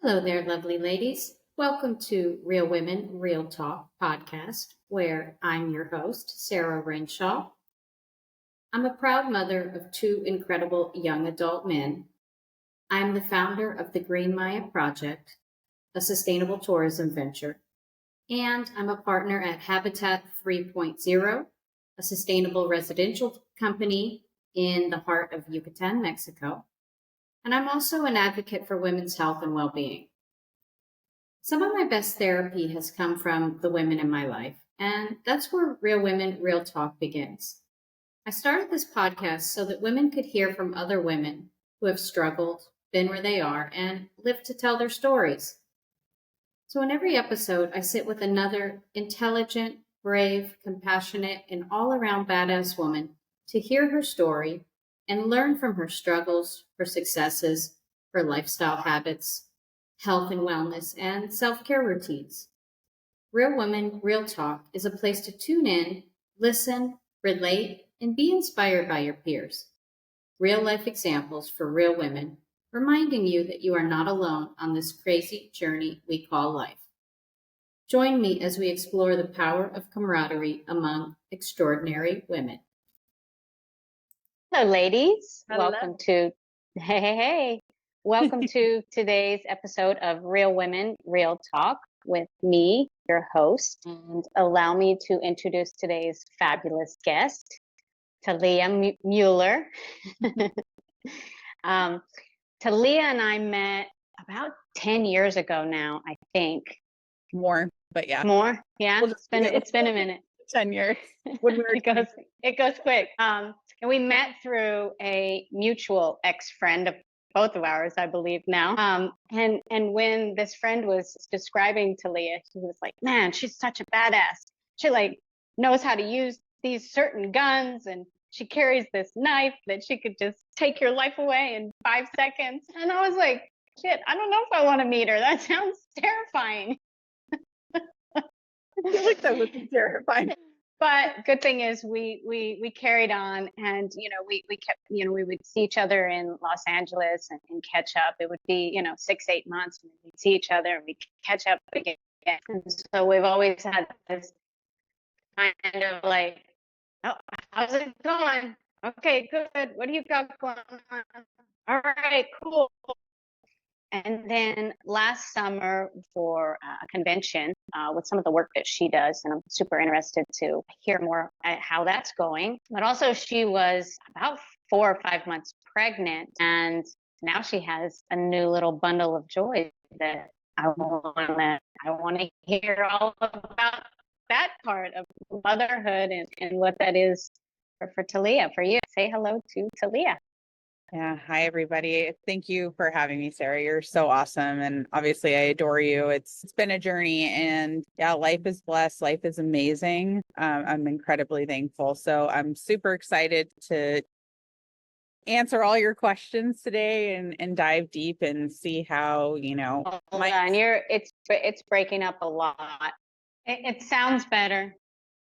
Hello there, lovely ladies. Welcome to Real Women, Real Talk podcast, where I'm your host, Sarah Renshaw. I'm a proud mother of two incredible young adult men. I'm the founder of the Green Maya Project, a sustainable tourism venture, and I'm a partner at Habitat 3.0, a sustainable residential company in the heart of Yucatan, Mexico. And I'm also an advocate for women's health and well being. Some of my best therapy has come from the women in my life, and that's where Real Women, Real Talk begins. I started this podcast so that women could hear from other women who have struggled, been where they are, and lived to tell their stories. So in every episode, I sit with another intelligent, brave, compassionate, and all around badass woman to hear her story and learn from her struggles, her successes, her lifestyle habits, health and wellness, and self care routines. Real Women, Real Talk is a place to tune in, listen, relate, and be inspired by your peers. Real life examples for real women, reminding you that you are not alone on this crazy journey we call life. Join me as we explore the power of camaraderie among extraordinary women. Hello, ladies. Hello. Hey. Welcome to today's episode of Real Women, Real Talk with me, your host. And allow me to introduce today's fabulous guest, Taleia Mueller. Taleia and I met about 10 years ago now, I think. More, but yeah. More? Yeah, it's been a minute. 10 years. When we were it goes quick. And we met through a mutual ex-friend of both of ours, I believe now. And when this friend was describing Taleia, she was like, man, she's such a badass. She knows how to use these certain guns, and she carries this knife that she could just take your life away in 5 seconds. And I was like, shit, I don't know if I want to meet her. That sounds terrifying. I feel like that was terrifying. But good thing is we carried on, and we kept, we would see each other in Los Angeles and catch up. It would be 6-8 months, and we'd see each other and we'd catch up again. And so we've always had this kind of like, oh, how's it going? Okay, good. What do you got going on? All right, cool. And then last summer for a convention with some of the work that she does, and I'm super interested to hear more at how that's going. But also she was about 4 or 5 months pregnant, and now she has a new little bundle of joy that I want to hear all about that part of motherhood and what that is for Taleia, for you. Say hello to Taleia. Yeah. Hi, everybody. Thank you for having me, Sarah. You're so awesome. And obviously, I adore you. It's been a journey, and yeah, life is blessed. Life is amazing. I'm incredibly thankful. So I'm super excited to answer all your questions today and dive deep and see how, Hold on, it's breaking up a lot. It sounds better.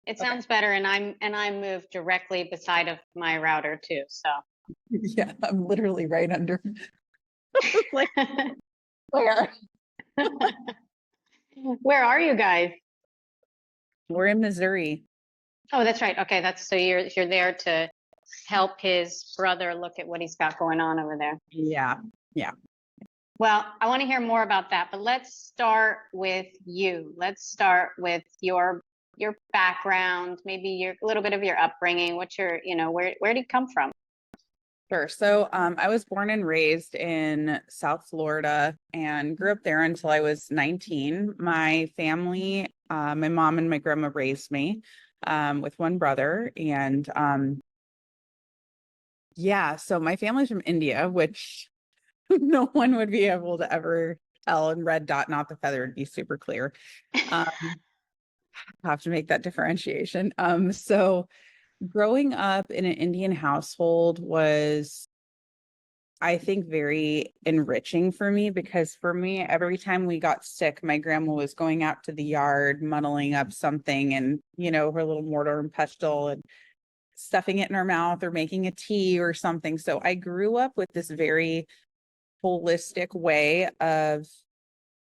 It sounds better, and I'm moved directly beside of my router too. So. Yeah, I'm literally right under. Like, where? Where are you guys? We're in Missouri. Oh, that's right. Okay, so you're there to help his brother look at what he's got going on over there. Yeah. Well, I want to hear more about that, but let's start with you. Let's start with your background, maybe a little bit of your upbringing. What's your, where do you come from? Sure. So I was born and raised in South Florida and grew up there until I was 19. My family, my mom and my grandma raised me with one brother. And so my family's from India, which no one would be able to ever tell. And red dot, not the feather, would be super clear. Have to make that differentiation. So growing up in an Indian household was, I think, very enriching for me, because for me, every time we got sick, my grandma was going out to the yard, muddling up something and, her little mortar and pestle and stuffing it in her mouth or making a tea or something. So I grew up with this very holistic way of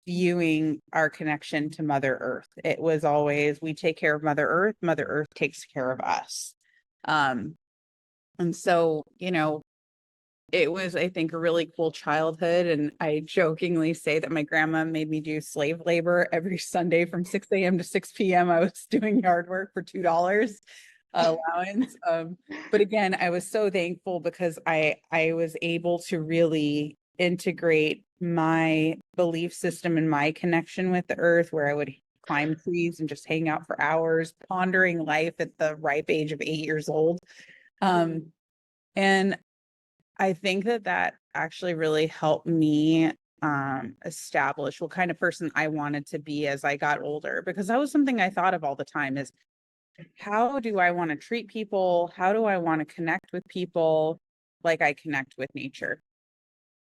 viewing our connection to Mother Earth. It was always, we take care of Mother Earth, Mother Earth takes care of us. And so, you know, it was, I think, a really cool childhood. And I jokingly say that my grandma made me do slave labor every Sunday from 6 a.m. to 6 p.m. I was doing yard work for $2 allowance. But again, I was so thankful because I was able to really integrate my belief system and my connection with the earth, where I would climb trees and just hang out for hours, pondering life at the ripe age of 8 years old. And I think that actually really helped me establish what kind of person I wanted to be as I got older, because that was something I thought of all the time is, how do I want to treat people? How do I want to connect with people like I connect with nature?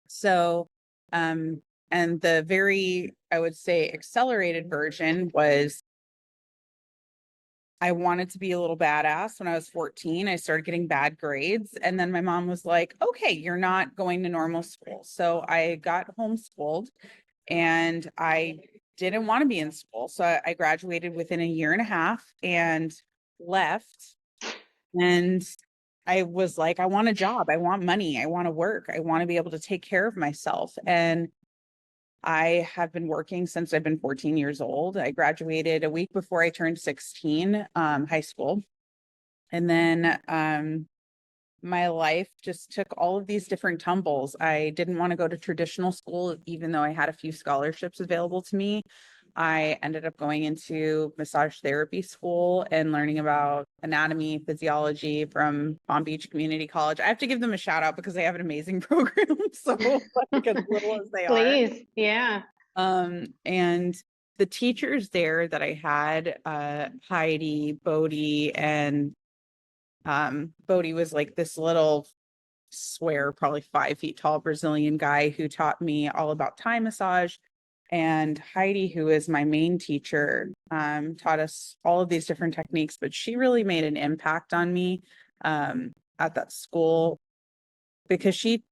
So, and the very, I would say, accelerated version was, I wanted to be a little badass. When I was 14, I started getting bad grades. And then my mom was like, okay, you're not going to normal school. So I got homeschooled, and I didn't want to be in school. So I graduated within a year and a half and left. And I was like, I want a job. I want money. I want to work. I want to be able to take care of myself. And I have been working since I've been 14 years old. I graduated a week before I turned 16, high school. And then my life just took all of these different tumbles. I didn't want to go to traditional school, even though I had a few scholarships available to me. I ended up going into massage therapy school and learning about anatomy, physiology from Palm Beach Community College. I have to give them a shout out because they have an amazing program. So like, as little as they Please. Yeah. and the teachers there that I had, Heidi, Bodie, and Bodie was like this little, swear, probably 5 feet tall Brazilian guy who taught me all about Thai massage. And Heidi, who is my main teacher, taught us all of these different techniques, but she really made an impact on me at that school, because she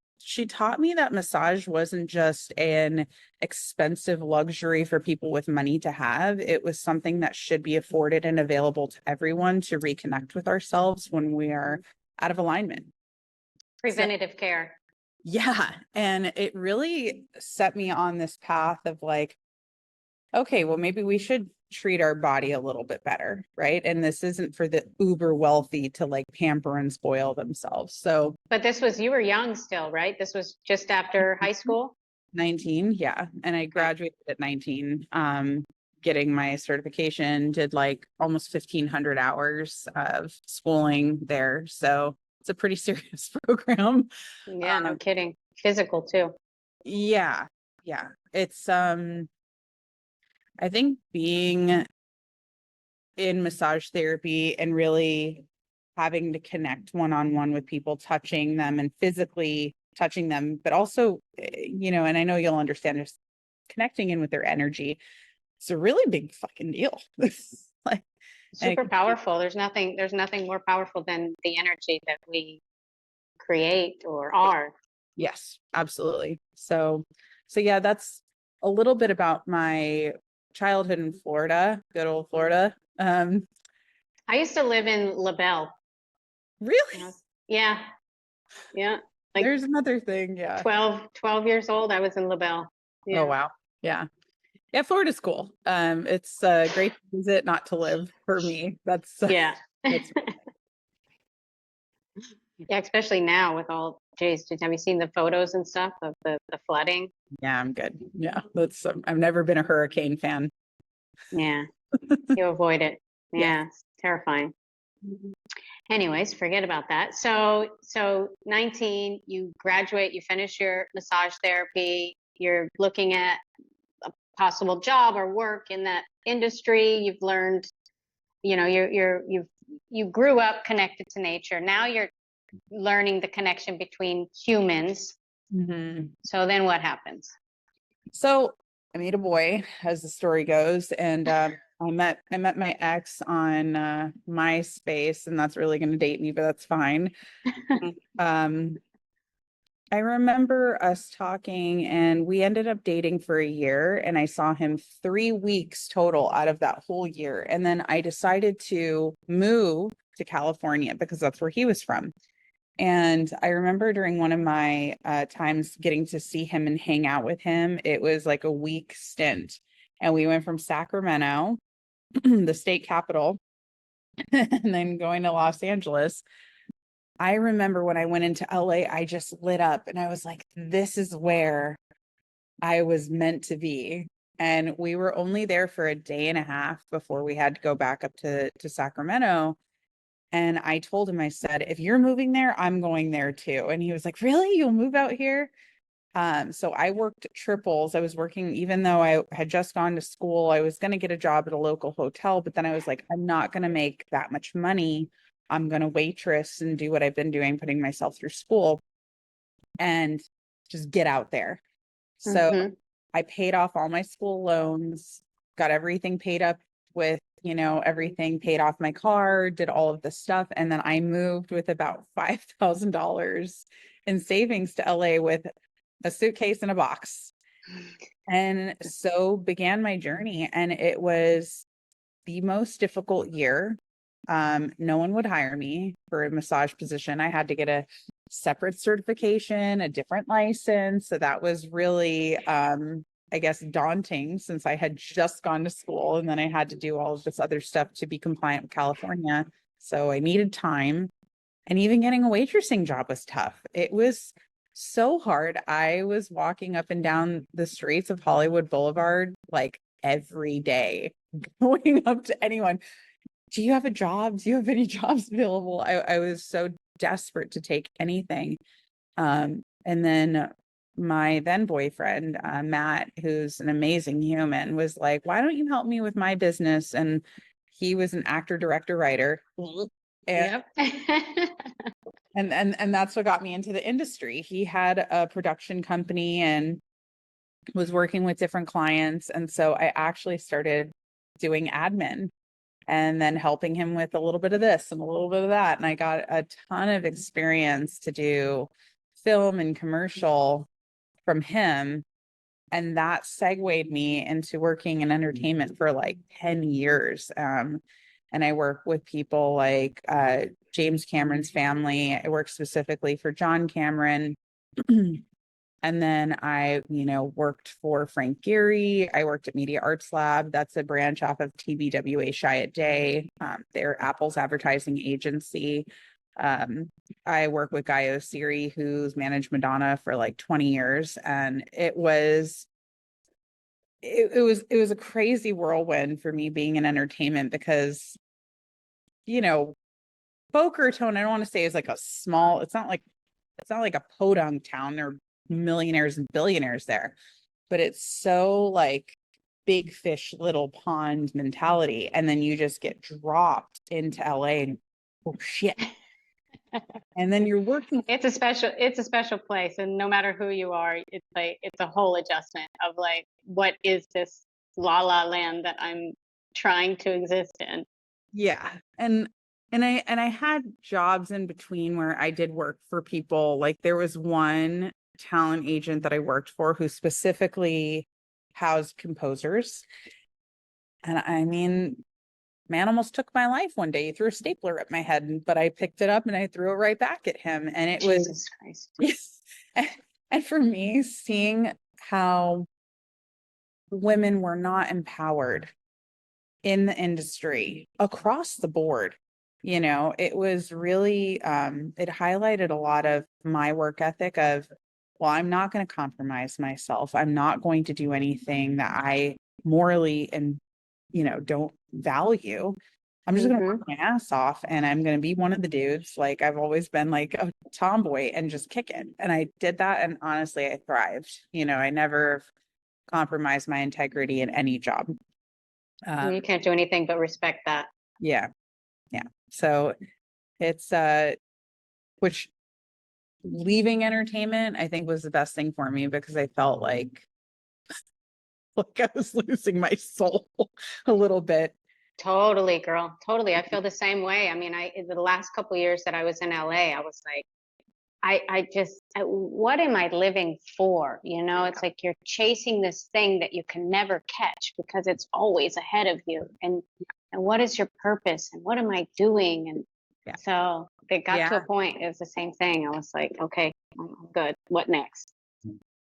taught me that massage wasn't just an expensive luxury for people with money to have. It was something that should be afforded and available to everyone to reconnect with ourselves when we are out of alignment. Preventative care. Yeah. And it really set me on this path of like, okay, well, maybe we should treat our body a little bit better, right? And this isn't for the uber wealthy to like pamper and spoil themselves. So, But this was, you were young still, right? This was just after high school? 19, yeah. And I graduated at 19, getting my certification, did like almost 1,500 hours of schooling there. So it's a pretty serious program. Yeah, no kidding. Physical too. Yeah. Yeah. It's, I think being in massage therapy and really having to connect one-on-one with people, touching them and physically touching them, but also, you know, and I know you'll understand, just connecting in with their energy. It's a really big fucking deal. Like, Super powerful. There's nothing more powerful than the energy that we create or are. yes, absolutely. So yeah, that's a little bit about my childhood in Florida, good old Florida. I used to live in LaBelle. Really? Yeah. Yeah. Like There's another thing. Yeah. 12 years old, I was in LaBelle. Yeah. Oh, wow. Yeah. Yeah. Florida's cool. It's great to visit, not to live for me. That's, Yeah. that's, Yeah, especially now with all, geez, have you seen the photos and stuff of the flooding? yeah, I'm good. Yeah. That's, I've never been a hurricane fan. Yeah. You avoid it. Yeah. It's terrifying. Anyways, forget about that. So 19, you graduate, you finish your massage therapy, you're looking at a possible job or work in that industry. You've learned, you know, you grew up connected to nature. Now you're learning the connection between humans. Mhm. So then what happens? So I made a boy, as the story goes, and I met my ex on MySpace, and that's really going to date me, but that's fine. Um, I remember us talking and we ended up dating for a year and I saw him 3 weeks total out of that whole year. And then I decided to move to California because that's where he was from. And I remember during one of my times getting to see him and hang out with him, it was like a week stint. And we went from Sacramento, the state capital, and then going to Los Angeles. I remember when I went into LA, I just lit up and I was like, this is where I was meant to be. And we were only there for a day and a half before we had to go back up to Sacramento. And I told him, I said, if you're moving there, I'm going there too. And he was like, really? You'll move out here? So I worked triples. I was working, even though I had just gone to school, I was going to get a job at a local hotel, but then I was like, I'm not going to make that much money. I'm going to waitress and do what I've been doing, putting myself through school and just get out there. So I paid off all my school loans, got everything paid up with, everything paid off my car, did all of this stuff. And then I moved with about $5,000 in savings to LA with a suitcase and a box. And so began my journey. And it was the most difficult year. No one would hire me for a massage position. I had to get a separate certification, a different license. So that was really, I guess, daunting since I had just gone to school and then I had to do all of this other stuff to be compliant with California. So I needed time. And even getting a waitressing job was tough. It was so hard. I was walking up and down the streets of Hollywood Boulevard like every day, going up to anyone. Do you have a job? Do you have any jobs available? I was so desperate to take anything. And then my then boyfriend, Matt, who's an amazing human, was like, why don't you help me with my business? And he was an actor, director, writer. And, and that's what got me into the industry. He had a production company and was working with different clients. And so I actually started doing admin and then helping him with a little bit of this and a little bit of that. And I got a ton of experience to do film and commercial from him. And that segued me into working in entertainment for like 10 years. And I work with people like James Cameron's family. I work specifically for John Cameron. And then I, worked for Frank Gehry. I worked at Media Arts Lab. That's a branch off of TBWA Chiat Day. They're Apple's advertising agency. I work with Guy Oseary, who's managed Madonna for like 20 years. And it was a crazy whirlwind for me being in entertainment because, Boca Raton, I don't want to say is like it's not like a podunk town. There are millionaires and billionaires there, but it's so like big fish, little pond mentality. And then you just get dropped into LA and oh shit. And then you're working. It's a special place. And no matter who you are, it's a whole adjustment of like, what is this la la land that I'm trying to exist in? Yeah. And I had jobs in between where I did work for people. Like there was one talent agent that I worked for who specifically housed composers. And I mean, man almost took my life one day. He threw a stapler at my head, but I picked it up and I threw it right back at him. And it Jesus was, Christ. yes. And for me, seeing how women were not empowered in the industry across the board, it was really, it highlighted a lot of my work ethic of, well, I'm not going to compromise myself. I'm not going to do anything that I morally and, don't value. I'm just going to work my ass off and I'm going to be one of the dudes. Like I've always been like a tomboy and just kick it. And I did that. And honestly, I thrived. I never compromised my integrity in any job. You can't do anything but respect that. Yeah. Yeah. So it's, which leaving entertainment, I think was the best thing for me because I felt like I was losing my soul a little bit. Totally, girl. Totally. I feel the same way. I mean, the last couple of years that I was in LA, I was like, what am I living for? It's like you're chasing this thing that you can never catch because it's always ahead of you. And what is your purpose? And what am I doing? And Yeah. so it got to a Yeah. point, it was the same thing. I was like, okay, I'm good. What next?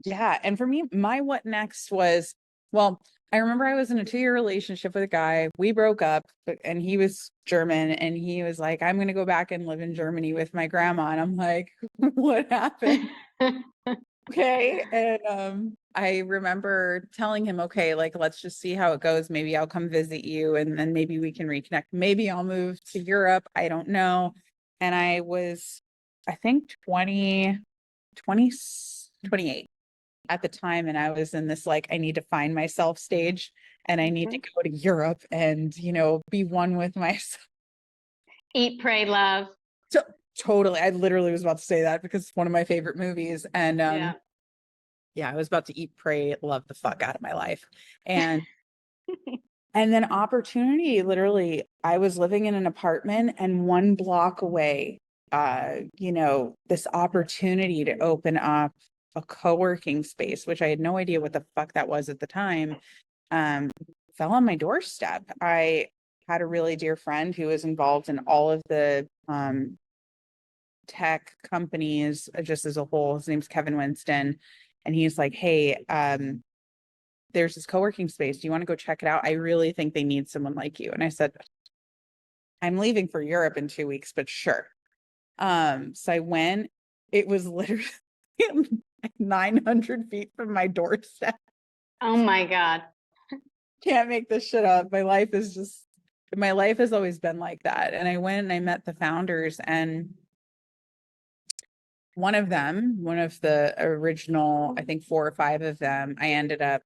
Yeah. And for me, my what next was, well, I remember I was in a 2-year relationship with a guy. We broke up, and he was German, and he was like, I'm going to go back and live in Germany with my grandma. And I'm like, what happened? Okay. And I remember telling him, okay, like, let's just see how it goes. Maybe I'll come visit you, and then maybe we can reconnect. Maybe I'll move to Europe. I don't know. And I was, I think 28 at the time. And I was in this, like, I need to find myself stage, and I need to go to Europe and, be one with myself. Eat, pray, love. So totally. I literally was about to say that because it's one of my favorite movies. And yeah, I was about to eat, pray, love the fuck out of my life. And then opportunity, literally, I was living in an apartment, and 1 block away, this opportunity to open up a co-working space, which I had no idea what the fuck that was at the time, fell on my doorstep. I had a really dear friend who was involved in all of the tech companies, just as a whole. His name's Kevin Winston. And he's like, hey, there's this co-working space. Do you want to go check it out? I really think they need someone like you. And I said, I'm leaving for Europe in 2 weeks, but sure. So I went. It was literally 900 feet from my doorstep. Oh my God. Can't make this shit up. My life has always been like that. And I went and I met the founders, and one of the original, I think 4 or 5 of them, I ended up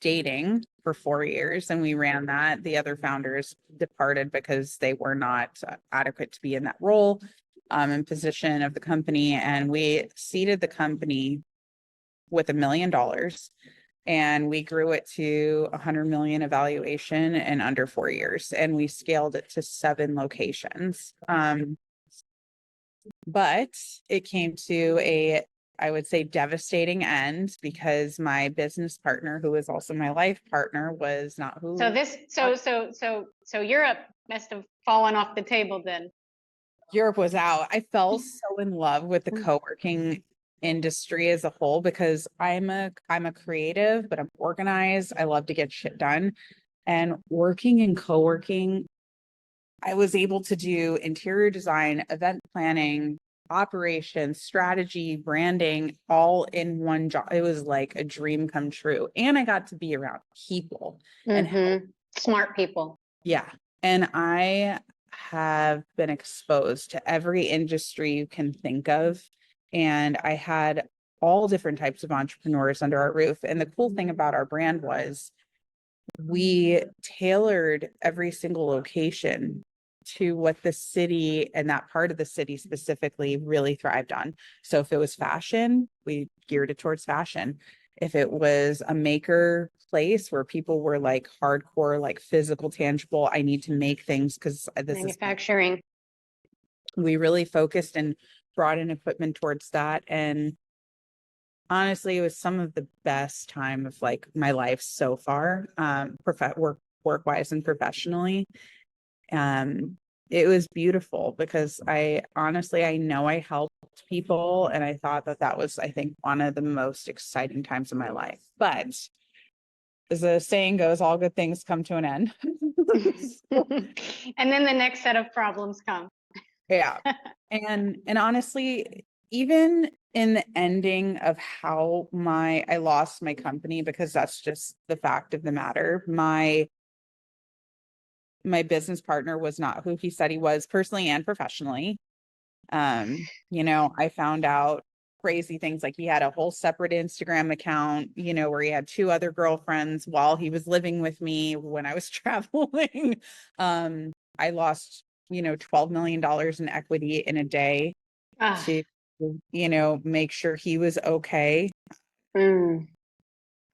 dating for 4 years, and we ran that. The other founders departed because they were not adequate to be in that role and position of the company. And we seeded the company with $1 million, and we grew it to 100 million evaluation in under 4 years. And we scaled it to 7 locations. But it came to I would say, devastating end, because my business partner, who is also my life partner, was not who. So Europe must have fallen off the table then. Europe was out. I fell so in love with the co-working industry as a whole, because I'm a creative, but I'm organized. I love to get shit done. And working in co-working, I was able to do interior design, event planning, operations, strategy, branding, all in one job. It was like a dream come true. And I got to be around people and smart people. Yeah. And I have been exposed to every industry you can think of. And I had all different types of entrepreneurs under our roof. And the cool thing about our brand was we tailored every single location to what the city, and that part of the city specifically, really thrived on. So if it was fashion, we geared it towards fashion. If it was a maker place where people were like hardcore, like physical, tangible, I need to make things because this manufacturing. We really focused and brought in equipment towards that. And honestly, it was some of the best time of like my life so far, work-wise and professionally. It was beautiful because I know I helped people, and I thought that was, I think, one of the most exciting times of my life. But as the saying goes, all good things come to an end. And then the next set of problems come. Yeah. And honestly, even in the ending of how I lost my company, because that's just the fact of the matter. My business partner was not who he said he was, personally and professionally. I found out crazy things, like he had a whole separate Instagram account, where he had 2 other girlfriends while he was living with me when I was traveling. I lost, $12 million in equity in a day to, make sure he was okay.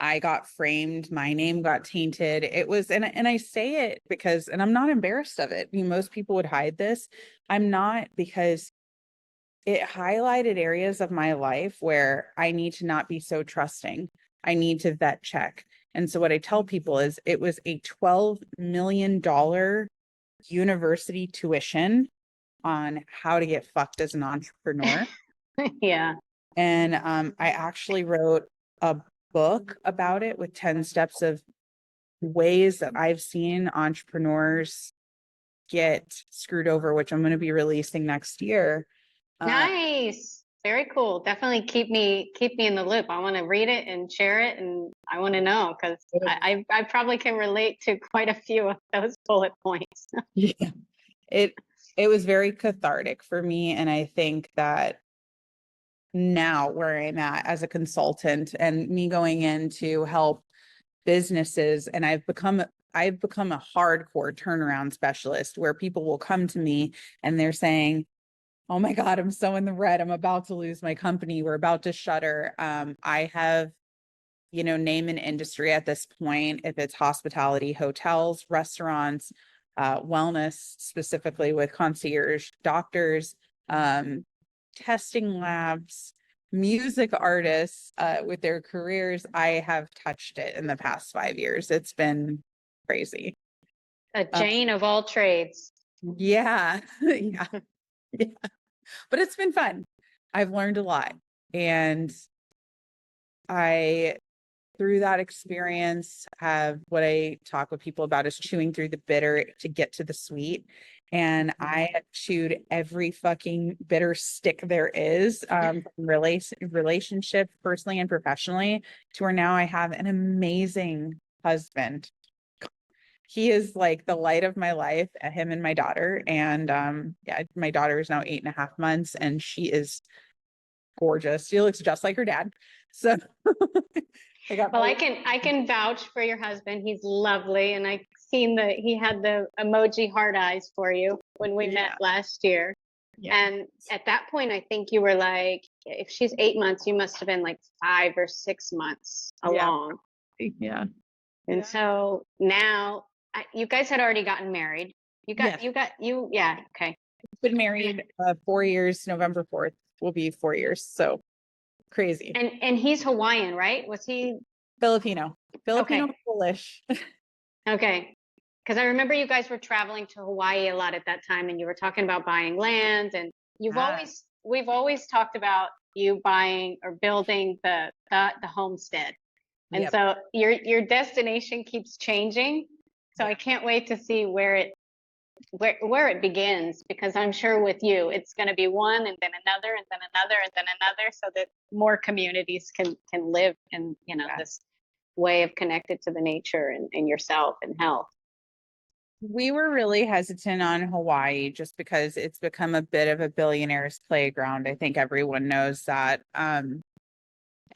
I got framed. My name got tainted. It was, and I say it because, and I'm not embarrassed of it. Most people would hide this. I'm not, because it highlighted areas of my life where I need to not be so trusting. I need to vet check. And so what I tell people is it was a $12 million university tuition on how to get fucked as an entrepreneur. Yeah. And I actually wrote a book about it with 10 steps of ways that I've seen entrepreneurs get screwed over, which I'm going to be releasing next year. Nice. Very cool. Definitely keep me in the loop. I want to read it and share it, and I want to know because I probably can relate to quite a few of those bullet points. Yeah. It was very cathartic for me. And I think that now where I'm at as a consultant and me going in to help businesses, and I've become a hardcore turnaround specialist where people will come to me and they're saying, oh my God, I'm so in the red. I'm about to lose my company. We're about to shutter. I have, name an industry at this point. If it's hospitality, hotels, restaurants, wellness, specifically with concierge doctors, testing labs, music artists, with their careers, I have touched it in the past 5 years. It's been crazy. A Jane of all trades. Yeah. Yeah. Yeah. But it's been fun. I've learned a lot. And through that experience, have what I talk with people about is chewing through the bitter to get to the sweet. And I have chewed every fucking bitter stick there is, relationship, personally and professionally, to where now I have an amazing husband. He is like the light of my life, him and my daughter. And yeah, my daughter is now 8.5 months and she is gorgeous. She looks just like her dad. So I can vouch for your husband. He's lovely, and I seen he had the emoji heart eyes for you when we met last year. Yeah. And at that point, I think you were like, if she's 8 months, you must have been like 5 or 6 months along. Yeah. And so now you guys had already gotten married. Yeah. Okay. Been married 4 years. November 4th will be 4 years. So crazy. And he's Hawaiian, right? Was he Filipino, Polish? Okay. Because I remember you guys were traveling to Hawaii a lot at that time, and you were talking about buying land, and we've always talked about you buying or building the homestead. And so your destination keeps changing. So I can't wait to see where it begins, because I'm sure with you it's going to be one and then another and then another and then another, so that more communities can live in this way of connected to the nature and yourself and health. We were really hesitant on Hawaii just because it's become a bit of a billionaire's playground. I think everyone knows that.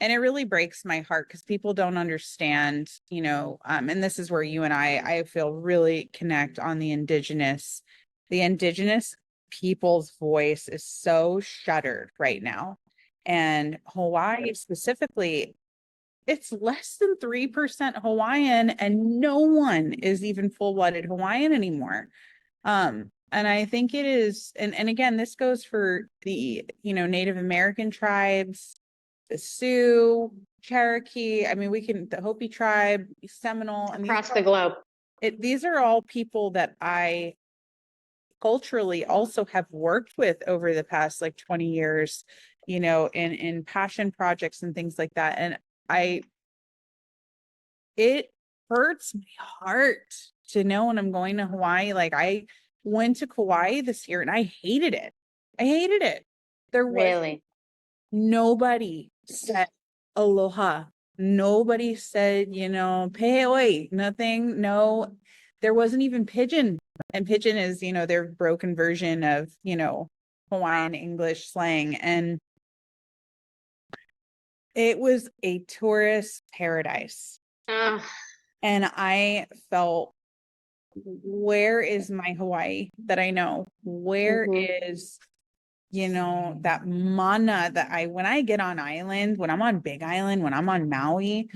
And it really breaks my heart because people don't understand, and this is where you and I feel really connect on the indigenous people's voice is so shuttered right now. And Hawaii specifically, it's less than 3% Hawaiian, and no one is even full-blooded Hawaiian anymore. And I think it is, and again, this goes for the, Native American tribes, the Sioux, Cherokee. I mean, the Hopi tribe, Seminole, and across the globe. These are all people that I culturally also have worked with over the past 20 years, in passion projects and things like that. And it hurts my heart to know when I'm going to Hawaii. I went to Kauai this year and I hated it. There was nobody said aloha. Nobody said, pehoi, nothing. No, there wasn't even pidgin. And pidgin is, their broken version of, Hawaiian English slang. And it was a tourist paradise. And I felt, where is my Hawaii that I know? Where is that mana that when I get on island, when I'm on Big Island, when I'm on Maui,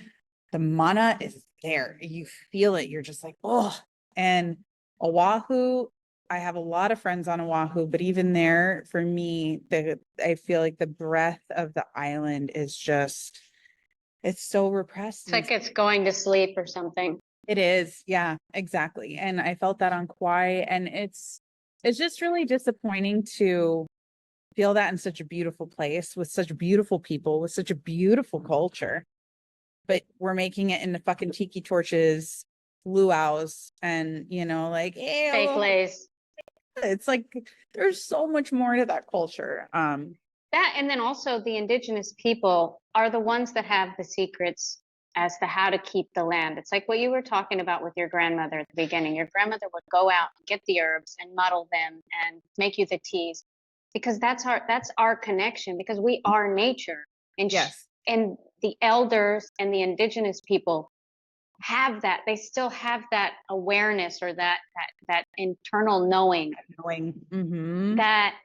the mana is there. You feel it. You're just like, oh. And Oahu, I have a lot of friends on Oahu, but even there, for me, I feel like the breath of the island is just, it's so repressed. It's like it's going to sleep or something. It is. Yeah, exactly. And I felt that on Kauai, and it's just really disappointing to feel that in such a beautiful place with such beautiful people, with such a beautiful culture. But we're making it into fucking tiki torches, luau's, and like, Fake ew. lays. It's like there's so much more to that culture. That, and then also the indigenous people are the ones that have the secrets as to how to keep the land. It's like what you were talking about with your grandmother at the beginning. Your grandmother would go out and get the herbs and muddle them and make you the teas because that's our connection because we are nature. And Yes. and the elders and the indigenous people have that. They still have that awareness or that internal knowing Mm-hmm. that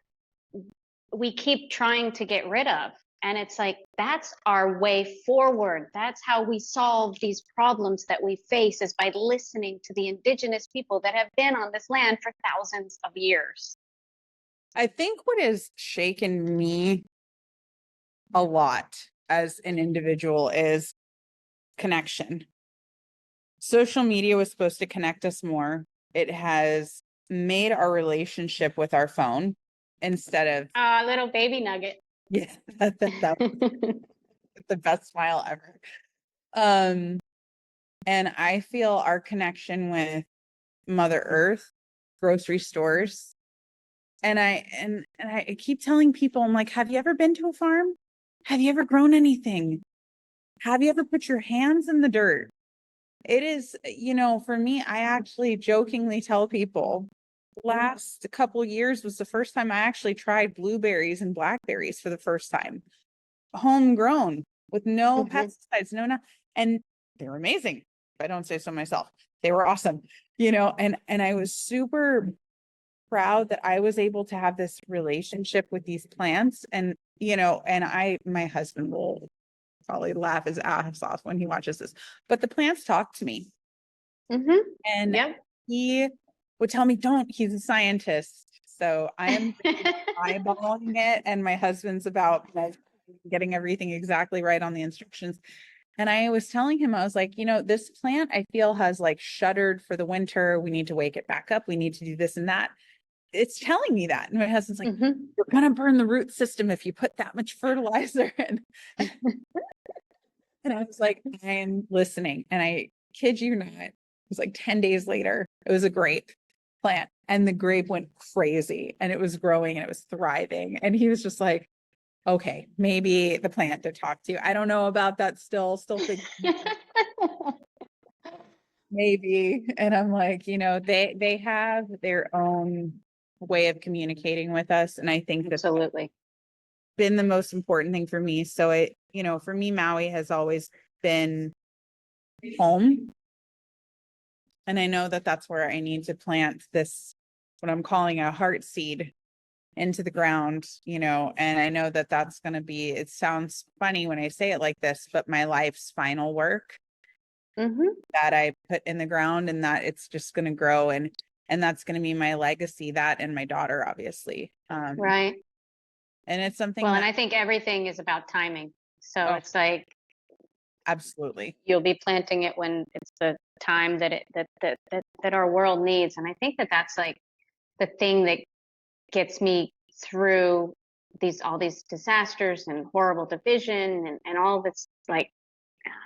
we keep trying to get rid of. And it's like, that's our way forward. That's how we solve these problems that we face is by listening to the indigenous people that have been on this land for thousands of years. I think what has shaken me a lot as an individual is connection. Social media was supposed to connect us more. It has made our relationship with our phone instead of Little baby nugget. yeah, that was the best smile ever. And I feel our connection with Mother Earth, grocery stores, and I keep telling people, I'm like, have you ever been to a farm? Have you ever grown anything? Have you ever put your hands in the dirt? It is, for me, I actually jokingly tell people last couple years was the first time I actually tried blueberries and blackberries for the first time, homegrown with no pesticides, and they were amazing. If I don't say so myself, they were awesome, and I was super proud that I was able to have this relationship with these plants. And, my husband will probably laugh his ass off when he watches this, but the plants talk to me. And Yep. he would tell me, he's a scientist. So I am eyeballing it. And my husband's about getting everything exactly right on the instructions. And I was telling him, I was like, this plant I feel has like shuttered for the winter. We need to wake it back up. We need to do this and that. It's telling me that. And my husband's like, you're going to burn the root system if you put that much fertilizer in. And I was like, I am listening. And I kid you not, it was like 10 days later, it was a grape plant and the grape went crazy and it was growing and it was thriving. And he was just like, okay, maybe the plant to talk to. I don't know about that still thinking maybe. And I'm like, they have their own way of communicating with us. And I think that's Absolutely been the most important thing for me. So for me, Maui has always been home. And I know that that's where I need to plant this, what I'm calling a heart seed into the ground, and I know that that's going to be, it sounds funny when I say it like this, but my life's final work that I put in the ground and that it's just going to grow. And that's going to be my legacy, that and my daughter, obviously. right. And it's something And I think everything is about timing. So it's like, absolutely, you'll be planting it when it's the time that our world needs. And I think that's like the thing that gets me through all these disasters and horrible division and all this, like,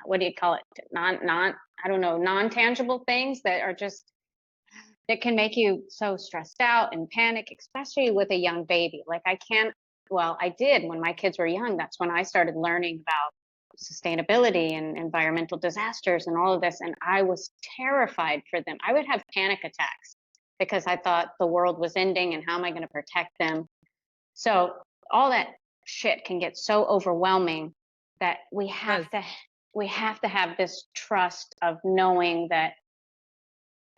what do you call it? I don't know, non-tangible things that are just, that can make you so stressed out and panic, especially with a young baby. Like I did when my kids were young. That's when I started learning about sustainability and environmental disasters and all of this. And I was terrified for them. I would have panic attacks because I thought the world was ending and how am I going to protect them? So all that shit can get so overwhelming that we have to have this trust of knowing that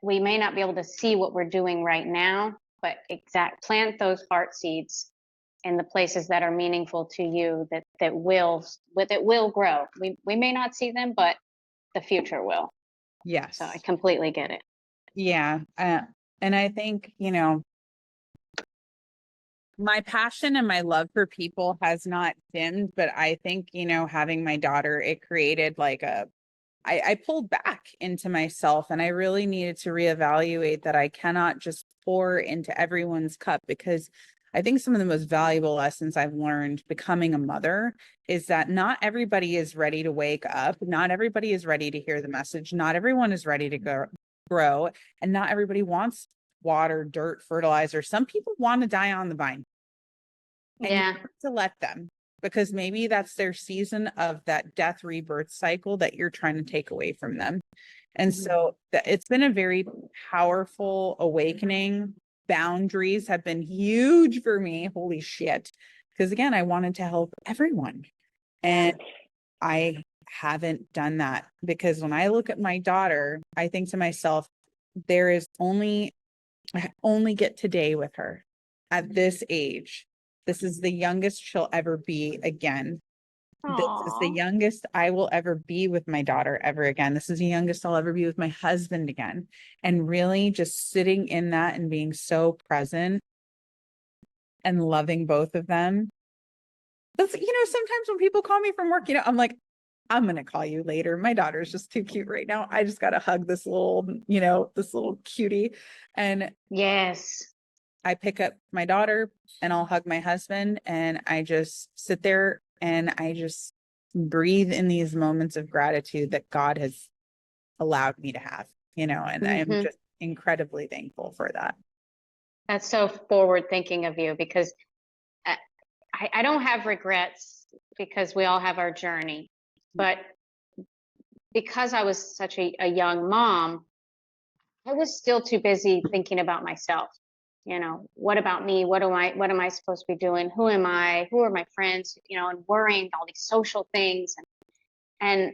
we may not be able to see what we're doing right now, but plant those heart seeds in the places that are meaningful to you that will grow. We may not see them, but the future will. yes. So I completely get it. Yeah. And I think, My passion and my love for people has not dimmed, but I think, having my daughter, it created like I pulled back into myself, and I really needed to reevaluate that I cannot just pour into everyone's cup, because I think some of the most valuable lessons I've learned becoming a mother is that not everybody is ready to wake up. Not everybody is ready to hear the message. Not everyone is ready to grow, and not everybody wants water, dirt, fertilizer. Some people want to die on the vine. And you Yeah. have to let them, because maybe that's their season of that death rebirth cycle that you're trying to take away from them. And so it's been a very powerful awakening. Boundaries have been huge for me. Holy shit. Because again, I wanted to help everyone. And I haven't done that, because when I look at my daughter, I think to myself, I only get today with her at this age. This is the youngest she'll ever be again. This is the Aw. youngest I will ever be with my daughter ever again. This is the youngest I'll ever be with my husband again. And really just sitting in that and being so present and loving both of them. That's, sometimes when people call me from work, I'm like, I'm going to call you later. My daughter's just too cute right now. I just got to hug this little cutie. And Yes. I pick up my daughter and I'll hug my husband, and I just sit there and I just breathe in these moments of gratitude that God has allowed me to have, and I'm just incredibly thankful for that. That's so forward thinking of you, because I, I don't have regrets, because we all have our journey. But because I was such a young mom, I was still too busy thinking about myself. What about me? What am I supposed to be doing? Who am I? Who are my friends? And worrying about all these social things. And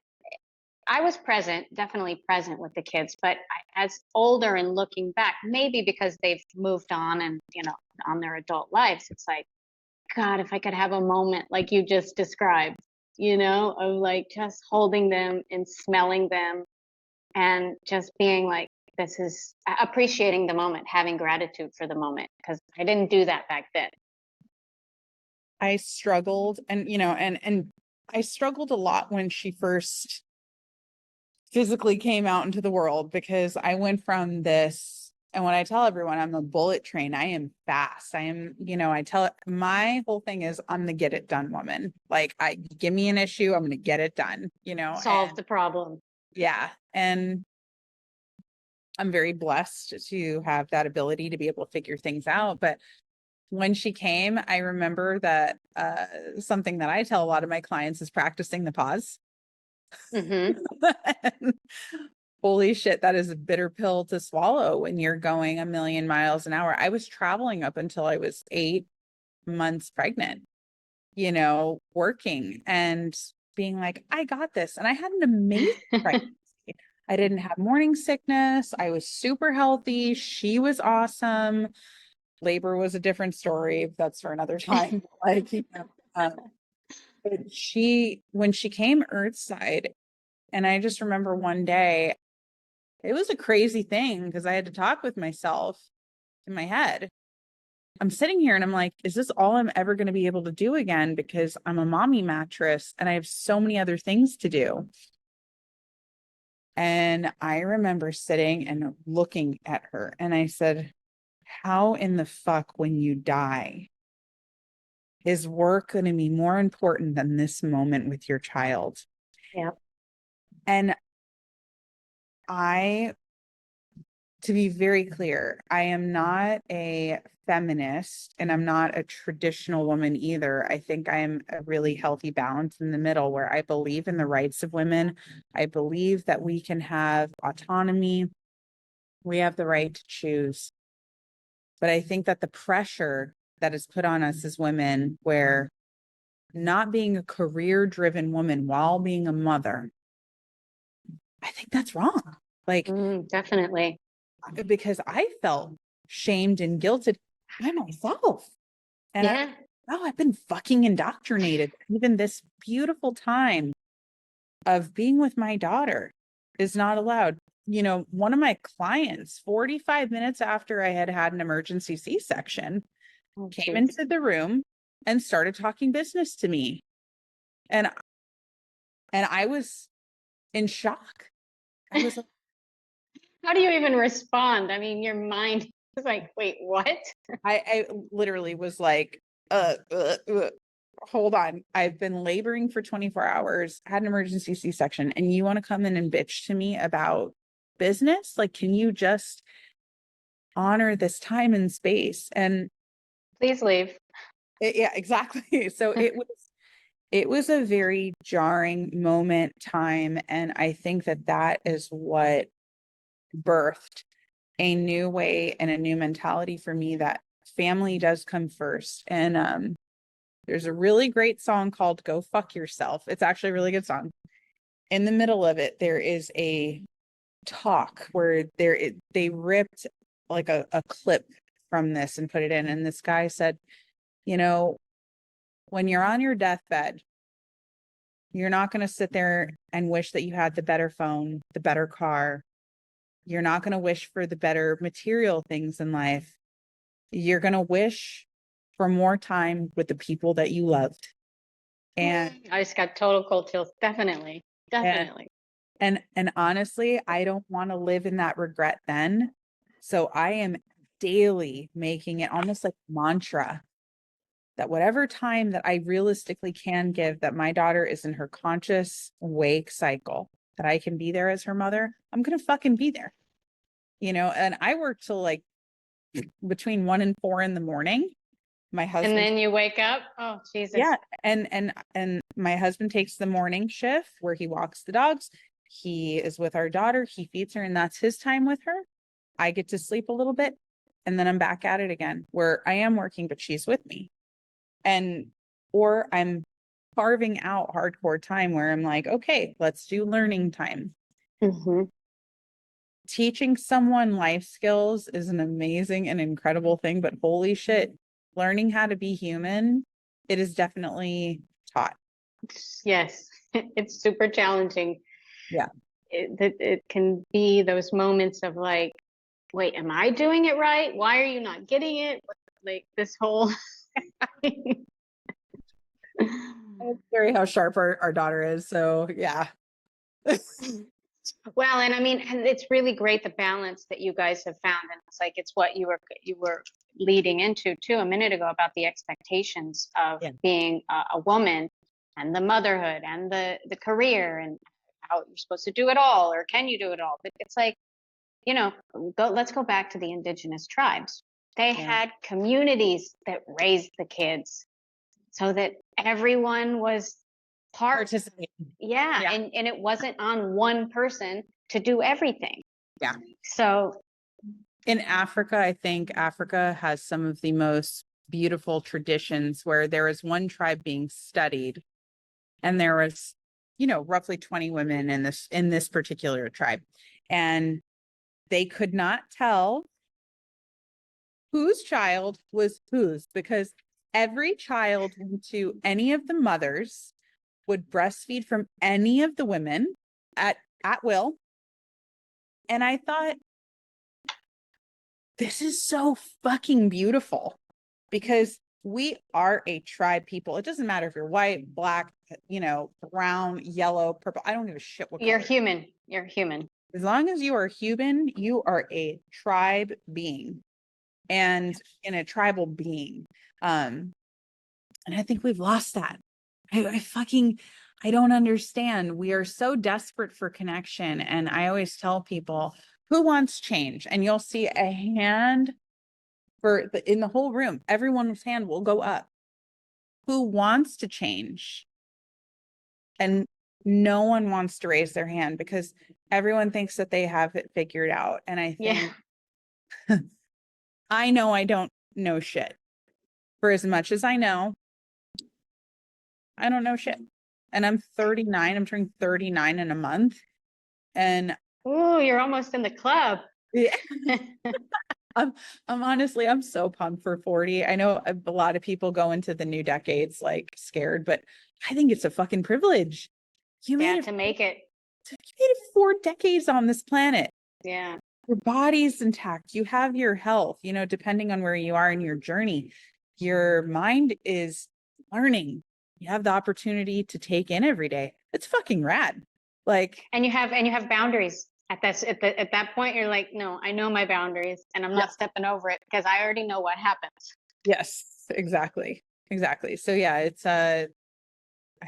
I was present, definitely present with the kids, but as older and looking back, maybe because they've moved on and, on their adult lives, it's like, God, if I could have a moment like you just described, of like just holding them and smelling them and just being like, this is appreciating the moment, having gratitude for the moment, because I didn't do that back then. I struggled, and I struggled a lot when she first physically came out into the world, because I went from this, and when I tell everyone I'm a bullet train, I am fast. I am, my whole thing is I'm the get it done woman. Like, give me an issue, I'm going to get it done, Solve the problem. Yeah. And I'm very blessed to have that ability to be able to figure things out. But when she came, I remember that something that I tell a lot of my clients is practicing the pause. Holy shit, that is a bitter pill to swallow when you're going a million miles an hour. I was traveling up until I was 8 months pregnant, working and being like, I got this. And I had an amazing pregnancy. I didn't have morning sickness. I was super healthy. She was awesome. Labor was a different story. That's for another time. But when she came earthside, and I just remember one day, it was a crazy thing because I had to talk with myself in my head. I'm sitting here and I'm like, is this all I'm ever going to be able to do again? Because I'm a mommy mattress and I have so many other things to do. And I remember sitting and looking at her and I said, how in the fuck, when you die, is work going to be more important than this moment with your child? Yeah. And to be very clear, I am not a feminist and I'm not a traditional woman either. I think I am a really healthy balance in the middle, where I believe in the rights of women. I believe that we can have autonomy. We have the right to choose. But I think that the pressure that is put on us as women, where not being a career-driven woman while being a mother, I think that's wrong. Like, Definitely. because I felt shamed and guilted by myself. And I've been fucking indoctrinated. Even this beautiful time of being with my daughter is not allowed. One of my clients, 45 minutes after I had had an emergency C-section, Oh, came geez. into the room and started talking business to me. And I was in shock. I was like, How do you even respond? I mean, your mind is like, wait, what? I literally was like, hold on. I've been laboring for 24 hours, had an emergency C-section, and you want to come in and bitch to me about business? Like, can you just honor this time and space? And Please leave. yeah, exactly. So it was a very jarring moment, time, and I think that is what birthed a new way and a new mentality for me, that family does come first. And there's a really great song called Go Fuck Yourself. It's actually a really good song. In the middle of it, there is a talk where they ripped like a clip from this and put it in. And this guy said, you know, when you're on your deathbed, you're not going to sit there and wish that you had the better phone, the better car. You're not going to wish for the better material things in life. You're going to wish for more time with the people that you loved. And I just got total cold chills. Definitely. and Definitely. and honestly, I don't want to live in that regret then. So I am daily making it almost like mantra that whatever time that I realistically can give, that my daughter is in her conscious wake cycle, that I can be there as her mother, I'm going to fucking be there. And I work till like between 1 and 4 in the morning. My And husband, then you wake up. Oh, Jesus. yeah, and my husband takes the morning shift where he walks the dogs. He is with our daughter, he feeds her, and that's his time with her. I get to sleep a little bit, and then I'm back at it again, where I am working, but she's with me. Or I'm carving out hardcore time where I'm like, okay, let's do learning time. Mm-hmm. Teaching someone life skills is an amazing and incredible thing, but holy shit, learning how to be human, it is definitely taught. Yes. It's super challenging. Yeah. It can be those moments of like, wait, am I doing it right? Why are you not getting it? Like this whole It's very how sharp our daughter is. So yeah. Well, and I mean, and it's really great the balance that you guys have found, and it's like it's what you were leading into too a minute ago about the expectations of Yeah. being a woman and the motherhood and the career and how you're supposed to do it all or can you do it all? But it's like, let's go back to the indigenous tribes. They Yeah. had communities that raised the kids so that everyone was part. Participate. Yeah, Yeah. and it wasn't on one person to do everything. Yeah. So In Africa, I think Africa has some of the most beautiful traditions where there is one tribe being studied, and there was, roughly 20 women in this particular tribe. And they could not tell whose child was whose, because every child went to any of the mothers, would breastfeed from any of the women at will. And I thought, this is so fucking beautiful, because we are a tribe people. It doesn't matter if you're white, black, brown, yellow, purple. I don't give a shit what you're color. human. You're human. As long as you are human, you are a tribe being and in a tribal being. And I think we've lost that. I don't understand. We are so desperate for connection. And I always tell people, who wants change? And you'll see a hand in the whole room. Everyone's hand will go up. Who wants to change? And no one wants to raise their hand because everyone thinks that they have it figured out. And I think, I know I don't know shit. For as much as I know, I don't know shit. And I'm 39. I'm turning 39 in a month. And Ooh, you're almost in the club. yeah, I'm honestly, I'm so pumped for 40. I know a lot of people go into the new decades like scared, but I think it's a fucking privilege. You made it To make it. You made it 4 decades on this planet. Yeah. Your body's intact. You have your health, depending on where you are in your journey. your mind is learning. You have the opportunity to take in every day. It's fucking rad. Like, And you have boundaries at that point. You're like, no, I know my boundaries, and I'm not stepping over it because I already know what happens. yes, exactly. Exactly. So yeah, it's I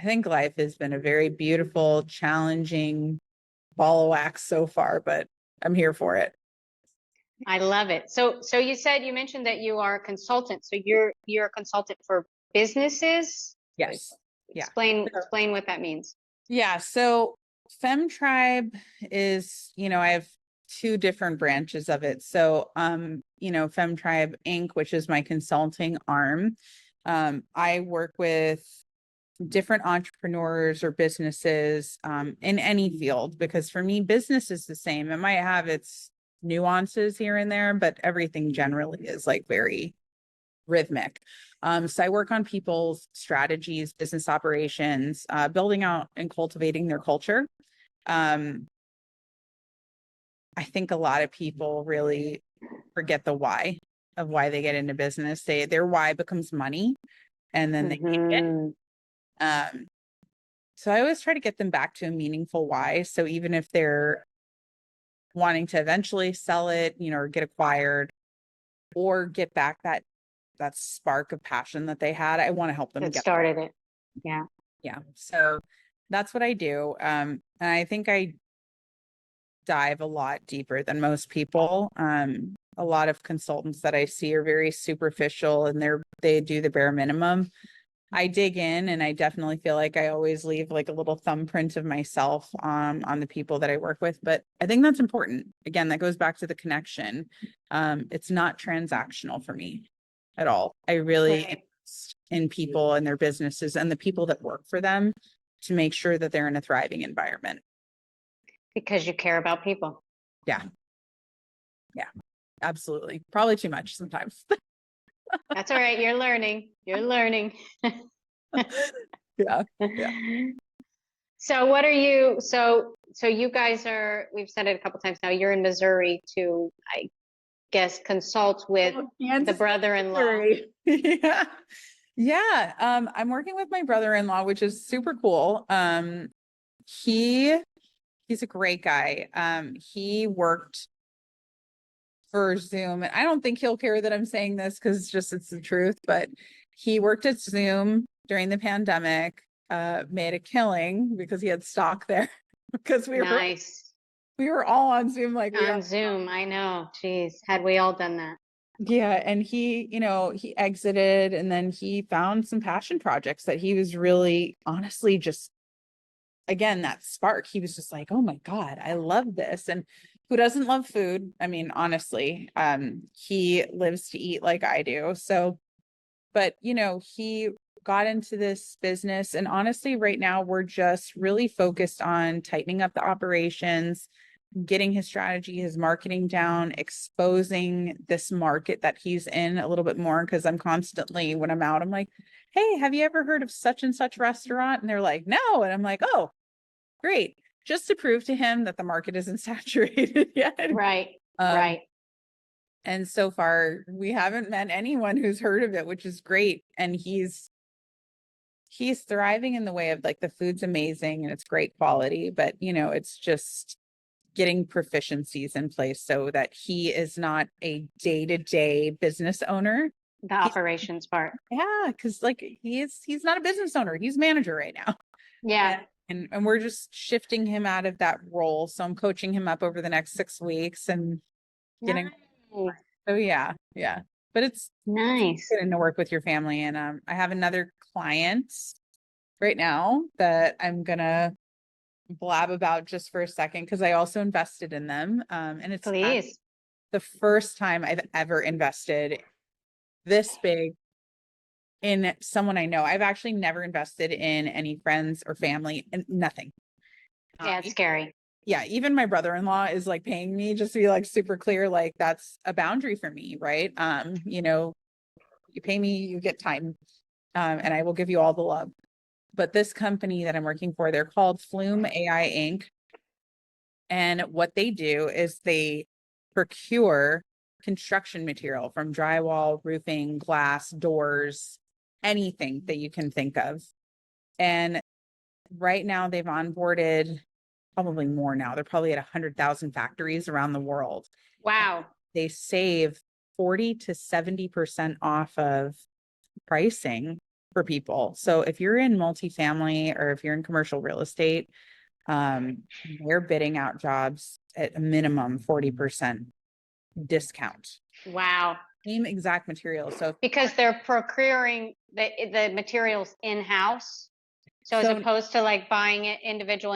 think life has been a very beautiful, challenging ball of wax so far, but I'm here for it. I love it. So you mentioned that you are a consultant. So you're a consultant for businesses. Yes. Yeah. Explain what that means. Yeah. So Fem Tribe is, I have two different branches of it. So, Fem Tribe Inc., which is my consulting arm. I work with different entrepreneurs or businesses in any field, because for me, business is the same. It might have its nuances here and there, but everything generally is like very rhythmic. So I work on people's strategies, business operations, building out and cultivating their culture. I think a lot of people really forget the why of why they get into business. Their why becomes money, and then they take it. So I always try to get them back to a meaningful why. So even if they're wanting to eventually sell it, or get acquired, or get back that spark of passion that they had, I want to help them That get started there. it. Yeah. Yeah. So that's what I do. And I think I dive a lot deeper than most people. A lot of consultants that I see are very superficial, and they do the bare minimum. I dig in, and I definitely feel like I always leave like a little thumbprint of myself on the people that I work with. But I think that's important. Again, that goes back to the connection. It's not transactional for me at all. I really invest in people and their businesses and the people that work for them to make sure that they're in a thriving environment. Because you care about people. Yeah. Yeah, absolutely. Probably too much sometimes. That's all right. You're learning. You're learning. Yeah. So what are you, so you guys are, we've said it a couple times now, you're in Missouri to, I guess, consult with the brother-in-law. Yeah. Yeah. I'm working with my brother-in-law, which is super cool. He's a great guy. He worked for Zoom, and I don't think he'll care that I'm saying this because it's the truth, but he worked at Zoom during the pandemic, made a killing because he had stock there because Nice. we were all on Zoom, like we are On Zoom, I know. Geez, had we all done that. Yeah. And he exited, and then he found some passion projects that he was really honestly just, again, that spark. He was just like, oh my God, I love this. And who doesn't love food? I mean, honestly, he lives to eat like I do. So, but he got into this business, and honestly, right now we're just really focused on tightening up the operations, getting his strategy, his marketing down, exposing this market that he's in a little bit more. Cause I'm constantly, when I'm out, I'm like, hey, have you ever heard of such and such restaurant? And they're like, no. And I'm like, oh, great. Just to prove to him that the market isn't saturated yet. Right. Right. And so far we haven't met anyone who's heard of it, which is great. And he's thriving in the way of like, the food's amazing and it's great quality, but it's just getting proficiencies in place so that he is not a day-to-day business owner. The operations part. Yeah, because like he's not a business owner, he's manager right now. Yeah. And we're just shifting him out of that role. So I'm coaching him up over the next 6 weeks and getting Nice. so yeah. But it's Nice. getting to work with your family. And I have another client right now that I'm gonna blab about just for a second because I also invested in them. And it's Please. the first time I've ever invested this big in someone I know. I've actually never invested in any friends or family, and nothing. Yeah, it's scary. Yeah, even my brother-in-law is like paying me, just to be like super clear, like that's a boundary for me, right? You pay me, you get time, and I will give you all the love. But this company that I'm working for, they're called Flume AI Inc. And what they do is they procure construction material, from drywall, roofing, glass, doors, anything that you can think of. And right now they've onboarded probably more now. They're probably at 100,000 factories around the world. Wow. They save 40 to 70% off of pricing for people. So if you're in multifamily or if you're in commercial real estate, they're bidding out jobs at a minimum 40% discount. Wow. Same exact material. So Because they're procuring the materials in-house. So as opposed to like buying it individual,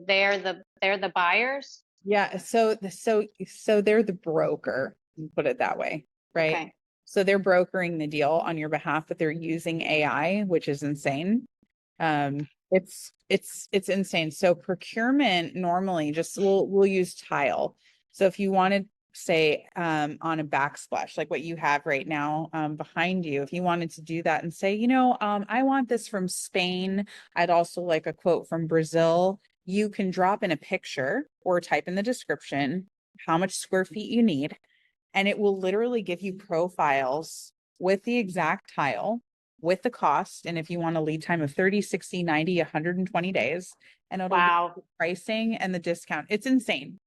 they're the buyers. yeah, so they're the broker, put it that way, right? Okay. So they're brokering the deal on your behalf, but they're using AI, which is insane. It's insane. So procurement normally just we'll use tile. So if you wanted, say, on a backsplash like what you have right now behind you, if you wanted to do that and say, I want this from Spain, I'd also like a quote from Brazil, you can drop in a picture or type in the description how much square feet you need, and it will literally give you profiles with the exact tile, with the cost, and if you want a lead time of 30, 60, 90, 120 days, and it'll give you the pricing and the discount. It's insane.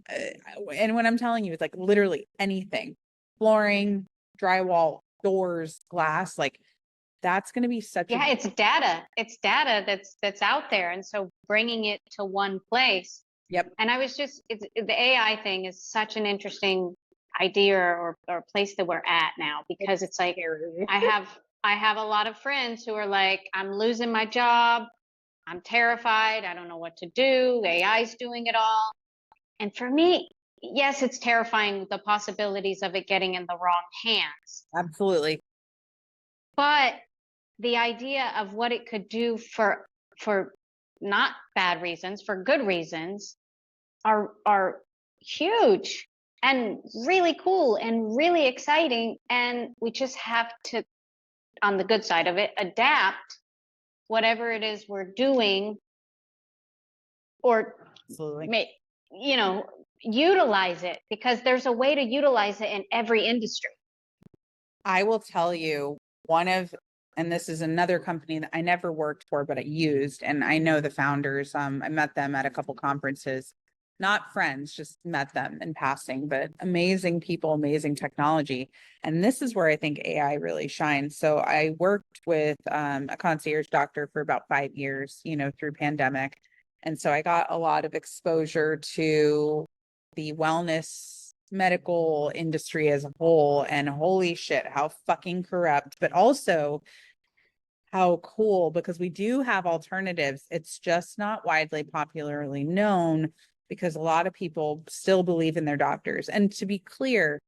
And when I'm telling you, it's like literally anything, flooring, drywall, doors, glass, like that's going to be such it's data. It's data that's out there. And so bringing it to one place. Yep. And I was just, the AI thing is such an interesting idea or place that we're at now, because it's like, I have a lot of friends who are like, I'm losing my job. I'm terrified. I don't know what to do. AI's doing it all. And for me, yes, it's terrifying, the possibilities of it getting in the wrong hands. Absolutely. But the idea of what it could do for not bad reasons, for good reasons, are huge and really cool and really exciting. And we just have to, on the good side of it, adapt whatever it is we're doing, or Absolutely. utilize it, because there's a way to utilize it in every industry. I will tell you and this is another company that I never worked for, but I used, and I know the founders. I met them at a couple conferences, not friends, just met them in passing, but amazing people, amazing technology. And this is where I think AI really shines. So I worked with a concierge doctor for about 5 years, through pandemic. And so I got a lot of exposure to the wellness medical industry as a whole, and holy shit, how fucking corrupt, but also how cool, because we do have alternatives. It's just not widely popularly known because a lot of people still believe in their doctors. And to be clear,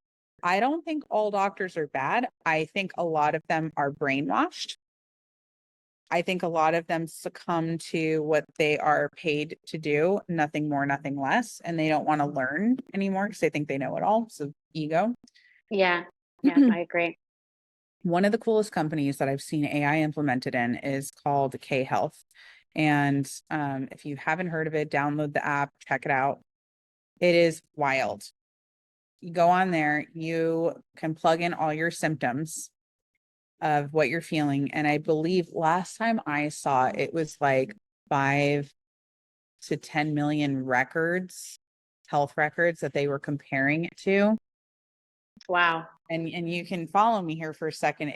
I don't think all doctors are bad. I think a lot of them are brainwashed. I think a lot of them succumb to what they are paid to do, nothing more, nothing less. And they don't want to learn anymore because they think they know it all. So ego. Yeah, I agree. One of the coolest companies that I've seen AI implemented in is called K Health. And if you haven't heard of it, download the app, check it out. It is wild. You go on there, you can plug in all your symptoms of what you're feeling. And I believe last time I saw it was like 5 to 10 million health records that they were comparing it to. Wow. And you can follow me here for a second.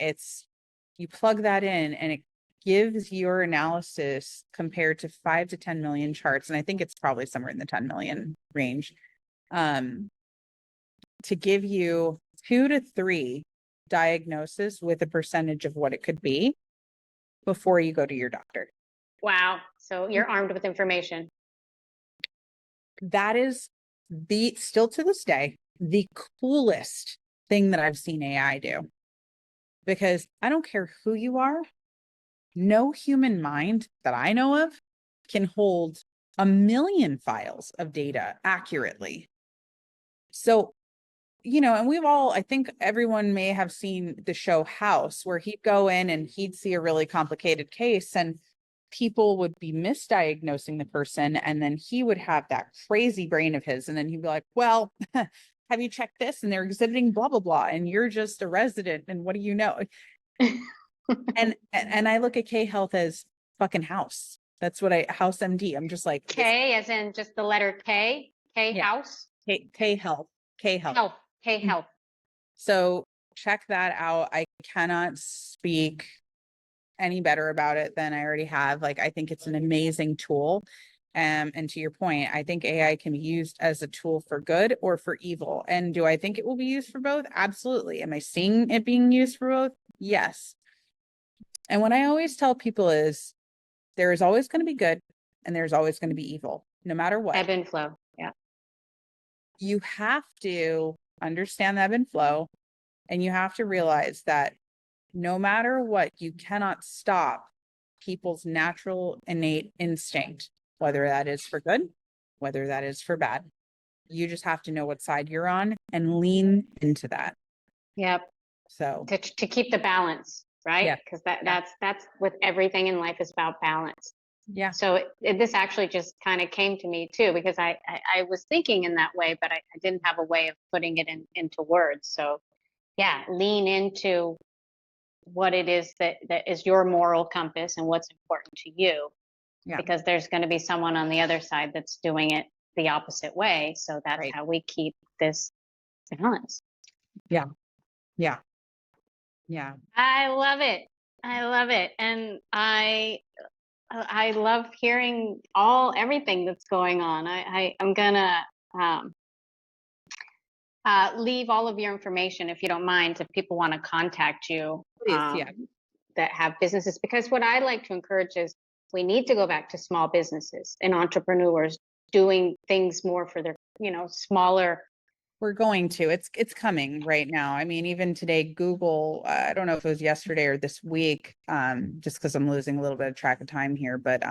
You plug that in and it gives your analysis compared to 5 to 10 million charts. And I think it's probably somewhere in the 10 million range, to give you 2 to 3 diagnosis with a percentage of what it could be before you go to your doctor. Wow. So you're armed with information. That is still to this day, the coolest thing that I've seen AI do, because I don't care who you are. No human mind that I know of can hold 1 million files of data accurately. So, and I think everyone may have seen the show House, where he'd go in and he'd see a really complicated case and people would be misdiagnosing the person. And then he would have that crazy brain of his. And then he'd be like, well, have you checked this? And they're exhibiting blah, blah, blah. And you're just a resident. And what do you know? And I look at K Health as fucking house. That's what House MD. I'm just like, K as in just the letter K, K Yeah. house, K Health, K Health. health, K health. So check that out. I cannot speak any better about it than I already have. Like, I think it's an amazing tool. And to your point, I think AI can be used as a tool for good or for evil. And do I think it will be used for both? Absolutely. Am I seeing it being used for both? Yes. And what I always tell people is there is always going to be good and there's always going to be evil, no matter what. Ebb and flow. Yeah. You have to understand the ebb and flow, and you have to realize that no matter what, you cannot stop people's natural innate instinct, whether that is for good, whether that is for bad. You just have to know what side you're on and lean into that. Yep. So To keep the balance, right? Yeah. Because that's with everything in life is about balance. yeah, So this actually just kind of came to me too, because I was thinking in that way, but I didn't have a way of putting it into words. So yeah, lean into what it is that is your moral compass and what's important to you. Yeah. Because there's going to be someone on the other side that's doing it the opposite way. So that's Right. how we keep this balance. Yeah. Yeah. Yeah. I love it. I love it. And I love hearing everything that's going on. I'm gonna leave all of your information, if you don't mind, if people want to contact you, Please, yeah. that have businesses, because what I like to encourage is we need to go back to small businesses and entrepreneurs doing things more for their, smaller. We're going to. It's coming right now. I mean, even today, Google, I don't know if it was yesterday or this week, just because I'm losing a little bit of track of time here, but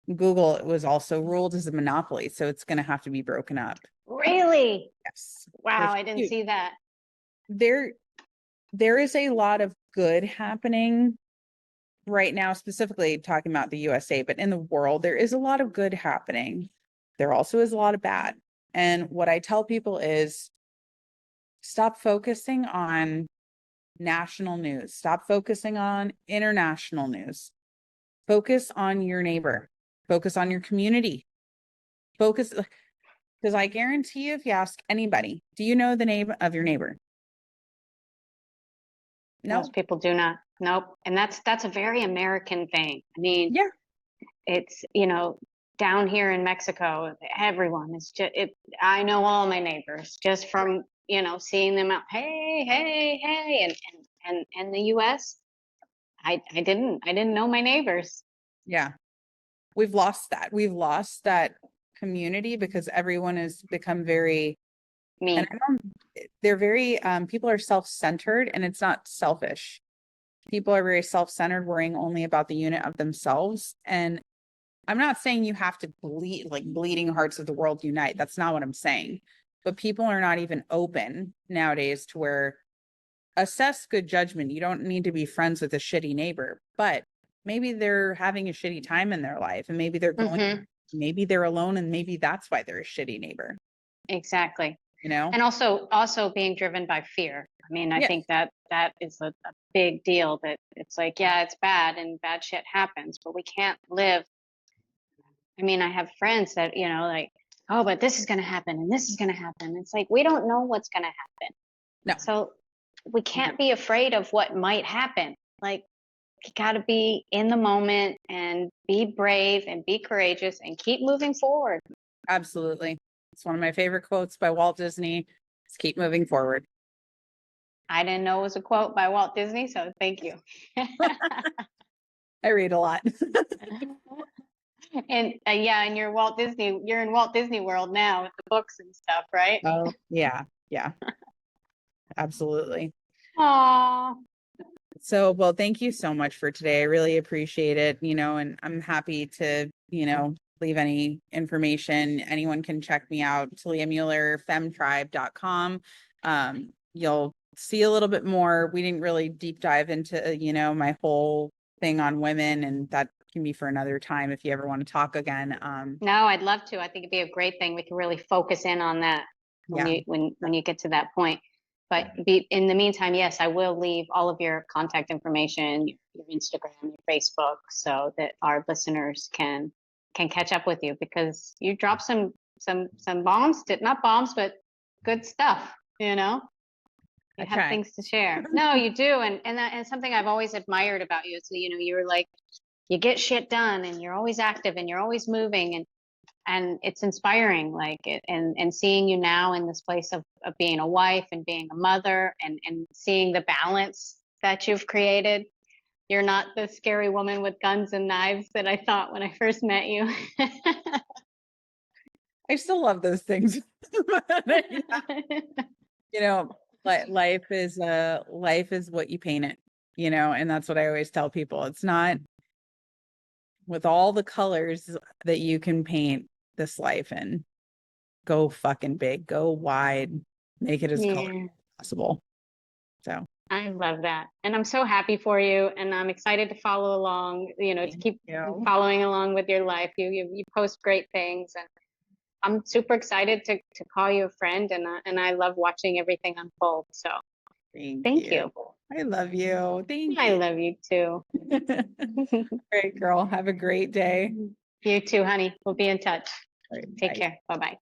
Google was also ruled as a monopoly, so it's going to have to be broken up. Really? Yes. Wow, I didn't see that. There is a lot of good happening right now, specifically talking about the USA, but in the world, there is a lot of good happening. There also is a lot of bad. And what I tell people is stop focusing on national news, stop focusing on international news, focus on your neighbor, focus on your community, focus, because I guarantee you, if you ask anybody, do you know the name of your neighbor? No. Most people do not. Nope. And that's a very American thing. I mean, Yeah. it's, down here in Mexico, everyone is just I know all my neighbors just from, seeing them out, hey, hey, hey. And the US, I didn't know my neighbors. Yeah. We've lost that. We've lost that community because everyone has become very Me. and they're very people are self-centered, and it's not selfish. People are very self-centered, worrying only about the unit of themselves. And I'm not saying you have to bleeding hearts of the world unite. That's not what I'm saying. But people are not even open nowadays to where assess good judgment. You don't need to be friends with a shitty neighbor, but maybe they're having a shitty time in their life, and maybe they're going, maybe they're alone, and maybe that's why they're a shitty neighbor. Exactly. And also being driven by fear. I mean, I think that is a big deal, that it's like, yeah, it's bad and bad shit happens, but we can't live. I mean, I have friends that, like, oh, but this is going to happen and this is going to happen. It's like, we don't know what's going to happen. No. So we can't be afraid of what might happen. Like, you got to be in the moment and be brave and be courageous and keep moving forward. Absolutely. It's one of my favorite quotes by Walt Disney. Just keep moving forward. I didn't know it was a quote by Walt Disney, so thank you. I read a lot. And and you're in Walt Disney World now with the books and stuff, right? Oh, yeah. Yeah. Absolutely. Aww. So, well, thank you so much for today. I really appreciate it, and I'm happy to, leave any information. Anyone can check me out, Taleia Mueller, femtribe.com. You'll see a little bit more. We didn't really deep dive into, my whole thing on women, and that can be for another time if you ever want to talk again. No, I'd love to. I think it'd be a great thing. We can really focus in on that. when Yeah. when you get to that point. But in the meantime, yes, I will leave all of your contact information, your Instagram, your Facebook, so that our listeners can catch up with you, because you drop some bombs, not bombs, but good stuff, you know? You have Okay. things to share. No, you do. And something I've always admired about you is, you know, you're like, you get shit done and you're always active and you're always moving, and it's inspiring, like it, and seeing you now in this place of being a wife and being a mother, and seeing the balance that you've created. You're not the scary woman with guns and knives that I thought when I first met you. I still love those things. You know, life is what you paint it, you know, and that's what I always tell people. It's not with all the colors that you can paint this life in. Go fucking big, go wide, make it as colorful as possible. So I love that. And I'm so happy for you. And I'm excited to follow along, you know, to thank keep you. following along with your life. You post great things. And I'm super excited to call you a friend. And I love watching everything unfold. So thank you. I love you. Thank I you. love you too. Great girl. Have a great day. You too, honey. We'll be in touch. All right, Take bye. care. Bye bye.